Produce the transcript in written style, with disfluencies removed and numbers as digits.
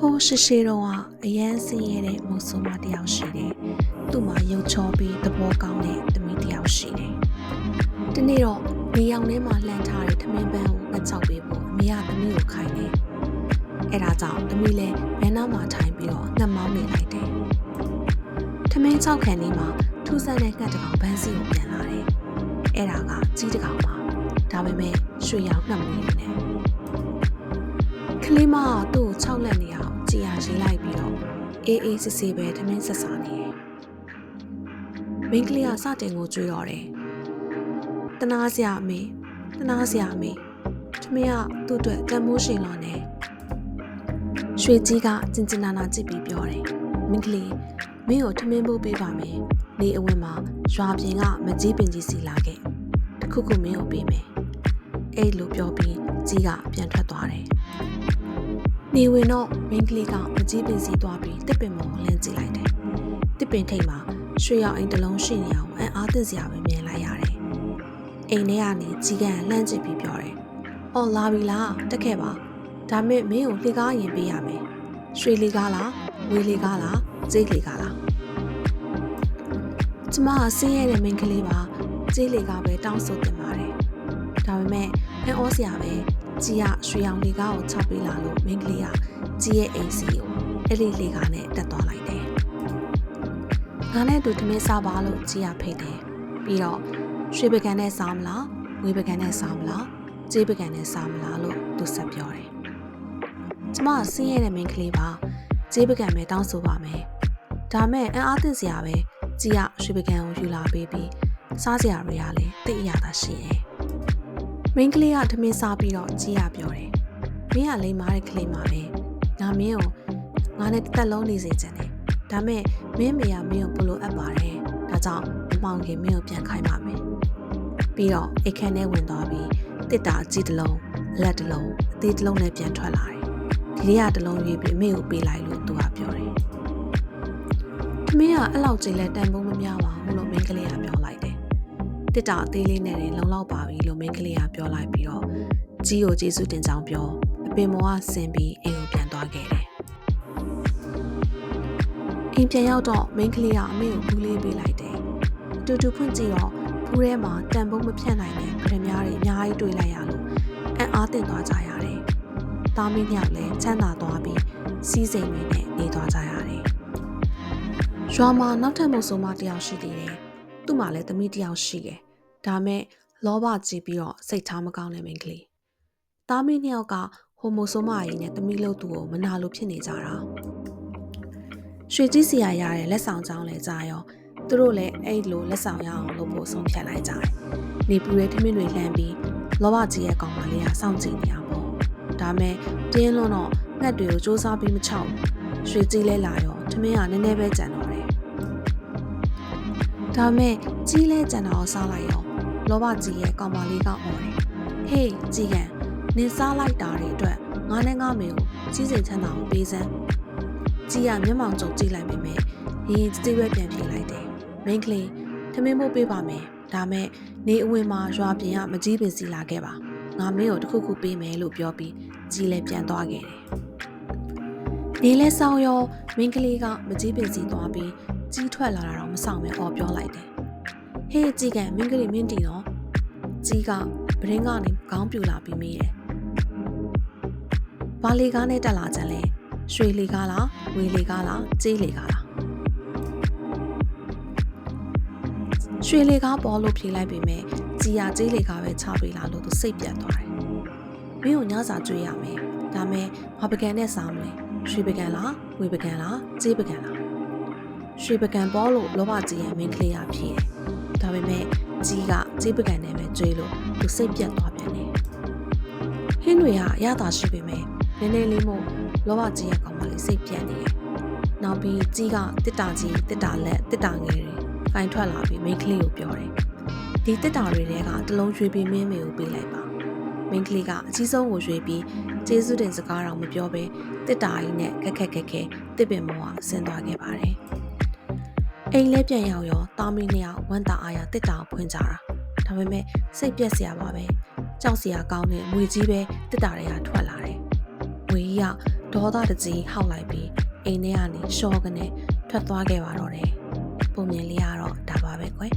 ဟိုးရှိရှိတော့အရန်စင်းရဲတဲ့မုတ်ဆိုးမတယောက်ရှိတယ်။သူ့မှာရုပ်ချောပြီးသဘောကောင်းတဲ့သမီးတယောက်ရှိတယ်။ဒီနေ့တော့နေရောင်ထဲမှာလှန်ထားတဲ့ထမင်းပန်းကိုငှက်ချောက်ပေးဖို့အမေကသမီးကိုခိုင်းတယ်။အဲဒါကြောင့်သမီးလည်းဘဲနားမှာထိုင်ပြီးတော့ငှက်မောင်းနေလိုက်တယ်။ထမင်းချောက်ခံနေမှာထူးဆန်းတဲ့ငှက်တစ်ကောင်ဘန်းစီကိုပြန်လာတယ်။အဲဒါကကြီးတစ်ကောင်ပါ။ဒါပေမဲ့ရွှေရောင်ငှက်မွေးနေတယ်။ကလေးမကသူ့ကိုခြောက်လက်နေအောင်ကြည်ရရေးလိုက်ပြီးတော့အေးစစ်စစ်ပဲထမင်းဆက်စားနေတယ်။မိန်းကလေးကစတင်ကိုကြွေးတော့တယ်။တနာစရာအမေထမင်းကသူ့အတွက်တန်မိုးရှင်လောနဲ့ရွှေကြီးကကျင်ကျင်နာနာကြည့်ပြီးပြောတယ်။မိန်းကလေးမင်းကိုထမင်းပို့ပေးပါမယ်။နေအဝင်မှာရွာပြင်ကမကြီးပင်ကြီးစီလာခဲ့။တခုခုမင်းကိုပေးမယ်။အဲ့လိုပြောပြီးကြီးကပြန်ထွက်သွားတယ်။နေဝင်တော့မိန်းကလေးကမကြီးပင်စီသွားပြီးတစ်ပင်ပေါ်လမ်းကြည့်လိုက်တယ်။တစ်ပင်ထိပ်မှာရွှေရောင်အိမ်တစ်လုံးရှိနေအောင်အားသင့်စရာပဲမြင်လိုက်ရတယ်။အိမ်ထဲကနေကြီးကလှမ်းကြည့်ပြီးပြောတယ်။အော်လာပြီလားတက်ခဲ့ပါ။ဒါမဲ့မင်းကိုလှေကားရင်ပေးရမယ်။ရွှေလှေကားလားငွေလှေကားလားကြေးလှေကားလား။ကျမကဆင်းရဲတဲ့မိန်းကလေးပါကြေးလှေကားပဲတောင်းဆိုတင်ပါတယ်။ဒါပေမဲ့အံ့ဩစရာပဲကြီးကရွှေရောင်လှေကားကိုချပေးလာလို့မိန်းကလေးကကြီးရဲ့အိမ်စီကိုအဲ့ဒီလှေကားနဲ့တက်သွားလိုက်တယ်။ငါနဲ့တူထမင်းစားပါလို့ကြီးကဖိတ်တယ်။ပြီးတော့ရွှေပကံနဲ့စားမလားငွေပကံနဲ့စားမလားကြေးပကံနဲ့စားမလားလို့သူဆက်ပြောတယ်။ကျမဆင်းရဲတဲ့မိန်းကလေးပါကြေးပကံပဲတောင်းဆိုပါမယ်။ဒါမဲ့အံ့အားသင့်စရာပဲကြီးကရွှေပကံကိုယူလာပေးပြီးစားစရာတွေကလည်းတိတ်အရသာရှိတယ်။မိန်းကလေးကထမင်းစားပြီးတော့ကြီးကပြောတယ်။မင်းကလိမ်မာတဲ့ကလေးမှပဲ။ငါမင်းကိုငါနဲ့တစ်သက်လုံးနေစေချင်တယ်။ဒါမဲ့မင်းမေကမင်းကိုဘလို့အပ်ပါတယ်။ဒါကြောင့်မမောင်ခင်မင်းကိုပြန်ခိုင်းပါမယ်။ပြီးတော့အိတ်ခမ်းထဲဝင်သွားပြီးတစ်တာအကြီးတစ်လုံးအလက်တစ်လုံးအသေးတစ်လုံးနဲ့ပြန်ထွက်လာတယ်။ဒီလေးကတစ်လုံးရွေးပြီးအမေကိုပေးလိုက်လို့သူကပြောတယ်။သမီးကအဲ့လောက်ကြီးလဲတန်ဖိုးမများပါဘူးလို့မိန်းကလေးကပြောလိုက်တယ်။တစ်တာအသေးလေးနဲ့လုံလောက်ပါပြီလို့မိန်းကလေးကပြောလိုက်ပြီးတော့ကြီးကိုကျေးဇူးတင်ကြောင်းပြောအပင်မောကဆင်ပြီးအိမ်ကိုပြန်သွားခဲ့တယ်။အိမ်ပြန်ရောက်တော့မိန်းကလေးကအမေကိုဘူးလေးပေးလိုက်တယ်။တူတူဖွင့်ကြည့်တော့ဘူးထဲမှာတန်ဖိုးမဖြတ်နိုင်တဲ့ပရမ ्या တွေအများကြီးတွေ့လိုက်ရလို့အံ့အားသင့်သွားကြရတယ်။သားမီးညောက်လည်းချမ်းသာသွားပြီးစီးစိမ်တွေနဲ့နေသွားကြရတယ်။ရွာမှာနောက်ထပ်မုတ်ဆိုးမတယောက်ရှိသေးတယ်။သူ့မှာလည်းသမီးတယောက်ရှိတယ်။ဒါမဲ့လောဘကြီးပြီးတော့စိတ်ထားမကောင်းတဲ့မိန်းကလေး။သားမီးညောက်ကဟိုမုတ်ဆိုးမကြီးနဲ့သမီးလို့သူ့ကိုမနာလို့ဖြစ်နေကြတာ။ရွှေကြီးစီရရတဲ့လက်ဆောင်ကြောင်းလဲကြာရောသူတို့လည်းအဲ့လိုလက်ဆောင်ရအောင်လုပ်ဖို့ဆုံးဖြတ်လိုက်ကြတယ်။နေပူတဲ့ထမင်းတွေလှမ်းပြီးလောဘကြီးရဲ့ကောင်မလေးကစောင့်ကြည့်နေအောင်ပေါ့။ဒါမဲ့ပြင်းလွန်းတော့ငှက်တွေကိုစူးစမ်းပြီးမချောက်ရွှေကြီးလဲလာရောထမင်းကနည်းနည်းပဲကြံတော့တယ်။ဒါမဲ့ကြီးလဲကြံတော့စားလိုက်ရောလောဘကြီးရဲ့ကောင်မလေးကအော်တယ်။ဟေးကြီးကန်နင်စားလိုက်တာတွေအတွက်ငါနဲ့ငါမေကိုကြီးစိန်ချမ်းသာကိုပေးစမ်း။ကြီးကမျက်မှောင်ကြုံကြည့်လိုက်မိမယ်။ရင်ကြည့်ပဲပြန်ပြေးလိုက်တယ်။မိန်းကလေးထမင်းမို့ပေးပါမယ်။ဒါမဲ့နေအဝင်မှာရွာပြင်ကမကြီးပင်စီလာခဲ့ပါ။ငါမင်းကိုတစ်ခုခုပေးမယ်လို့ပြောပြီးကြီးလည်းပြန်သွားခဲ့တယ်။နေလဲဆောင်ရောမိန်းကလေးကမကြီးပင်စီသွားပြီးကြီးထွက်လာတာတော့မဆောင်ပဲအော်ပြောလိုက်တယ်။ဟေးကြီးကန်မိန်းကလေးမင်းတီတော့ကြီးကပရင်းကနေခေါင်းပြူလာပြီးမေးတယ်။ဘာလီကားနဲ့တက်လာကြလဲ။ရွှေလီကားလားငွေလီကားလားကြေးလီကားလားရွှေလေကားပေါ်လို့ဖြေလိုက်ပေမဲ့ကြီးရကြေးလေကားပဲချပေးလာလို့သူစိတ်ပြတ်သွားတယ်။မင်းကိုညစာကြွေးရမယ်။ဒါမဲ့ဘာပကံနဲ့စားမလဲ။ရွှေပကံလားငွေပကံလားကြေးပကံလားရွှေပကံပေါ်လို့လောဘကြီးရဲ့မင်းကလေးရဖြေတယ်။ဒါပေမဲ့ကြီးကကြေးပကံနဲ့ပဲကြွေးလို့သူစိတ်ပြတ်သွားပြန်တယ်။ဟင်းတွေကအရသာရှိပေမဲ့နည်းနည်းလေးမို့လောဘကြီးရဲ့ကောင်မလေးစိတ်ပြတ်နေတယ်။နောက်ပြီးကြီးကတစ်တာကြီးတစ်တာလက်တစ်တာငယ်တွေိုင်ထွက်လာပြီးမိန်းကလေးကိုပြောတယ်။ဒီတစ်တာတွေထဲကတလုံးရွေးပြီးမင်းမေကိုပေးလိုက်ပါ။မိန်းကလေးကအကြီးဆုံးကိုရွေးပြီးကျေးဇူးတင်စကားတော့မပြောဘဲတစ်တာကြီးနဲ့ခက်တစ်ပင်မောကဆင်းသွားခဲ့ပါတယ်။အိမ်လဲပြန်ရောက်ရောတာမီနှစ်ယောက်ဝမ်းသာအားရတစ်တာကိုဖွင့်ကြတာ။ဒါပေမဲ့စိတ်ပြက်စရာပါပဲ။ကြောက်စရာကောင်းတဲ့ငွေကြီးပဲတစ်တာတွေကထွက်လာတယ်။ငွေကြီးက ဒေါသတကြီးဟောက်လိုက်ပြီးအိမ်ထဲကနေရှော့ကနေထွက်သွားခဲ့ပါတော့တယ်ပုံမြင်လေးကတော့ဒါပါပဲကွယ်